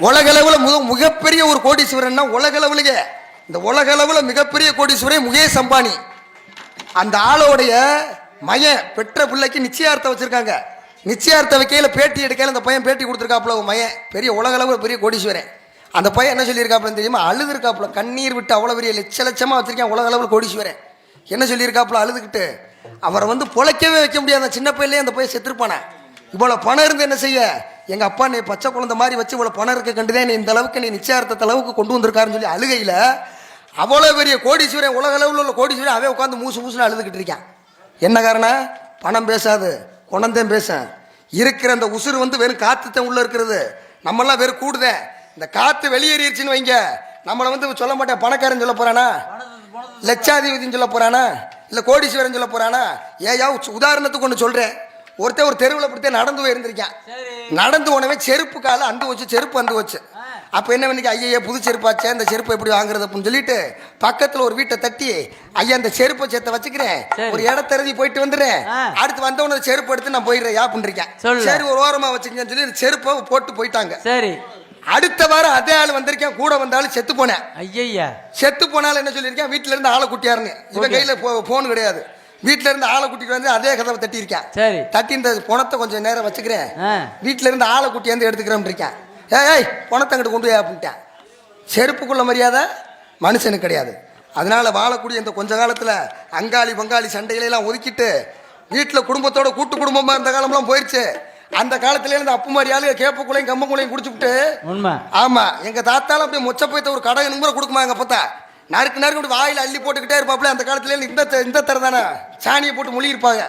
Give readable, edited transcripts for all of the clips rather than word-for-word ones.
உலகளவுல மிகப்பெரிய ஒரு கோடீஸ்வரன் உலகளவுலயே இந்த உலகளவுல மிகப்பெரிய கோடீஸ்வரன் முகேஷ் அம்பானி. அந்த ஆளோடைய மையன் பெற்ற பிள்ளைக்கு நிச்சயார்த்தம் வச்சிருக்காங்க. நிச்சயார்த்த வைக்கையில பேட்டி எடுக்கையில அந்த பையன் பேட்டி கொடுத்துருக்காப்புல மையன் பெரிய உலகளவு பெரிய கோடீஸ்வரன். அந்த பையன் என்ன சொல்லியிருக்காப்புல தெரியுமா? அழுதுருக்காப்புல, கண்ணீர் விட்டு அவ்வளோ பெரிய லட்சமா வச்சிருக்கேன் உலகளவில் கோடீஸ்வரன். என்ன சொல்லியிருக்காப்புல? அழுதுகிட்டு அவரை பொழைக்கவே வைக்க முடியாத சின்ன பையன்லேயே அந்த பையன் செத்துருப்பானே. இவ்வளோ பணம் இருந்து என்ன செய்ய? எங்கள் அப்பா நீ பச்சை குழந்தை மாதிரி வச்சு இவ்வளோ பணம் இருக்க கண்டுதே நீ இந்த அளவுக்கு நீ நிச்சயார்த்த அளவுக்கு கொண்டு வந்திருக்காருன்னு சொல்லி அழுகையில் அவ்வளோ பெரிய கோடீஸ்வரன் உலகளவில் உள்ள கோடீஸ்வரன் அவன் உட்காந்து மூசுன்னு அழுதுகிட்டு இருக்கான். என்ன காரணம்? பணம் பேசாது, குணந்தான் பேச இருக்கிற அந்த உசுறு வெறும் காத்துத்தான் உள்ள இருக்கிறது. நம்மளாம் வெறும் கூடுதேன். இந்த காத்து வெளியேறிடுச்சுன்னு வைங்க, நம்மளை சொல்ல மாட்டேன் பணக்காரன் சொல்ல போறானா, லட்சாதிபதினு சொல்ல போறானா, இல்லை கோடீஸ்வரன் சொல்ல போறானா? ஏயா உதாரணத்துக்கு ஒன்று சொல்றேன். ஒருத்தர் ஒரு தெருவில் பிடித்த நடந்து போயிருந்திருக்கான். நடந்து போனவே செருப்பு காலை அந்து வச்சு, செருப்பு அந்து வச்சு. அப்போ என்ன பண்ணிக்க, ஐயா புது செருப்பாச்சே, இந்த செருப்பு எப்படி வாங்குறது அப்படின்னு சொல்லிட்டு பக்கத்தில் ஒரு வீட்டை தட்டி, ஐயா இந்த செருப்பை சேர்த்த வச்சுக்கிறேன், ஒரு இடத்தறதி போயிட்டு வந்துடுறேன், அடுத்து வந்தவன செருப்பு எடுத்து நான் போயிடுறேன் யா பண்ணிருக்கேன். சரி ஒரு ஓரமாக வச்சுக்கன்னு சொல்லி செருப்பை போட்டு போயிட்டாங்க. சரி அடுத்த வாரம் அதே ஆள் வந்திருக்கேன், கூட வந்தாலும் செத்து போனேன். ஐயா செத்து போனாலும் என்ன சொல்லியிருக்கேன், வீட்டில இருந்து ஆளை கூட்டியாருன்னு. இவன் கையில போன் கிடையாது, வீட்டுல இருந்து ஆளை கூட்டிட்டு வந்து அதே கதவை தட்டி இருக்கேன். சரி தட்டி இந்த பணத்தை கொஞ்சம் நேரம் வச்சுக்கிறேன், வீட்டுல இருந்து ஆளை கூட்டி வந்து எடுத்துக்கிறேன் இருக்கேன். ஏய் பணத்தை அங்கிட்டு கொண்டு போய் அப்படின்ட்டேன். செருப்புக்குள்ள மரியாதை மனுஷனுக்கு கிடையாது. அதனால வாழக்கூடிய இந்த கொஞ்ச காலத்துல அங்காளி பங்காளி சண்டைகளெல்லாம் ஒதுக்கிட்டு வீட்டுல குடும்பத்தோட கூட்டு குடும்பமா இருந்த காலம்லாம் போயிடுச்சு. அந்த காலத்துல இருந்து அப்பு மாதிரியால கேப்பக்குள்ளையும் கம்பக்குள்ளையும் குடிச்சுட்டு, ஆமா எங்க தாத்தாலும் அப்படியே மொச்ச போய்த்த ஒரு கடை நம்பரை கொடுக்குமா எங்க பார்த்தா நறுக்கு நறுக்கு வாயில அள்ளி போட்டுக்கிட்டே இருப்பாப்ல. அந்த காலத்துல இந்த தர தானே சாணியை போட்டு மொழி இருப்பாங்க.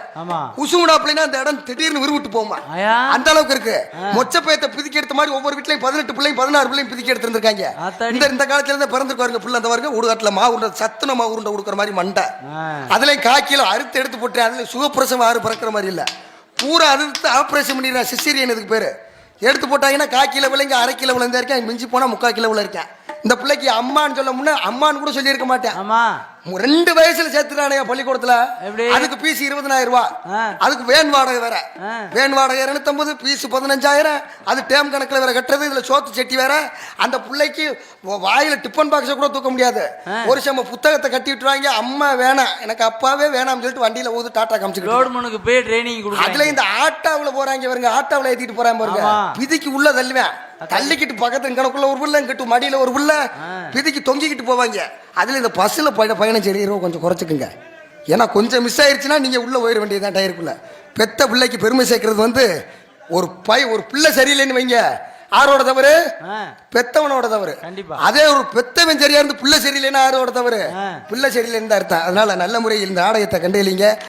குசுமுடாப்லாம் அந்த இடம் திடீர்னு விருவிட்டு போமா, அந்த அளவுக்கு இருக்கு. மொச்ச பயத்தை பிதிக்கி எடுத்த மாதிரி ஒவ்வொரு வீட்லயும் 18 பிள்ளையும் 16 பிள்ளையும் பிதிக்கி எடுத்துருக்காங்க. இந்த காலத்துல இருந்து பிறந்திருக்காருங்க பிள்ளை. அந்த வரைக்கும் ஊடுகாட்டுல மா உருண்டை சத்துன மா உருண்டை கொடுக்குற மாதிரி மண்டை, அதுலயும் காக்கில அறுத்து எடுத்து போட்டு, அதுல சுகப்பிரசவம் ஆறு பிறக்கிற மாதிரி இல்ல, பூரா அறுத்து ஆப்ரேஷன் பண்ணிடுறேன். சிசேரியன் இதுக்கு பேரு. எடுத்து போட்டாங்கன்னா 1/4 கிலோ விலைங்க, 1/2 கிலோ விலை இருக்கேன், மிஞ்சி போனா 3/4 கிலோ இருக்கேன். இந்த பிள்ளைக்கு அம்மான்னு சொல்ல முன்ன அம்மான்னு கூட சொல்லி இருக்க மாட்டேன். 2 வயசுல சேர்த்துட்டானே பள்ளிக்கூடத்துல. அதுக்கு பீஸ் 20,000 ரூபாய், அதுக்கு வேன் வாடகை வேற, வேன் வாடகை 250, பீஸ் 15,000, அது டேம் கணக்கில் வேற கட்டுறது, இதுல சோத்து செட்டி வேற. அந்த பிள்ளைக்கு வாயில டிஃபன் பாக்ஸை கூட தூக்க முடியாது. ஒரு சம புத்தகத்தை கட்டி விட்டுருவாங்க. அம்மா வேணாம் எனக்கு அப்பாவே வேணாம்னு சொல்லிட்டு வண்டியில ஊது டாட்டா காமிச்சுக்கிட்டு, அதுல இந்த ஆட்டாவில் போறாங்க பாருங்க, ஆட்டாவில் ஏத்திட்டு போறாங்க பாருங்க, விதிக்கு உள்ள தள்ளுவேன், தள்ளிக்கிட்டு பக்கத்து கணக்குள்ள ஒரு புள்ள, இங்கிட்டு மடியில ஒரு புள்ள, விதிக்கு தொங்கிக்கிட்டு போவாங்க. அதுல இந்த பஸ்ல பயணம் செய்யறோம் கொஞ்சம் குறைச்சிக்குங்க. ஏன்னா கொஞ்சம் மிஸ் ஆயிருச்சுன்னா நீங்க உள்ள போயிட வேண்டியதுதான் டயருக்குள்ள. பெத்த பிள்ளைக்கு பெருமை சேர்க்கறது ஒரு பிள்ளை சரியில்லைன்னு வைங்க, ஆரோட தவறு? பெத்தவனோட தவறு. அதே ஒரு பெத்தவன் சரியா இருந்து பிள்ளை சரியில்லைன்னா ஆரோட தவறு? பிள்ளை சரியில்லைன்னு தான் அர்த்தம். அதனால நல்ல முறையில் இந்த நாடகத்தை கண்டேலிங்க.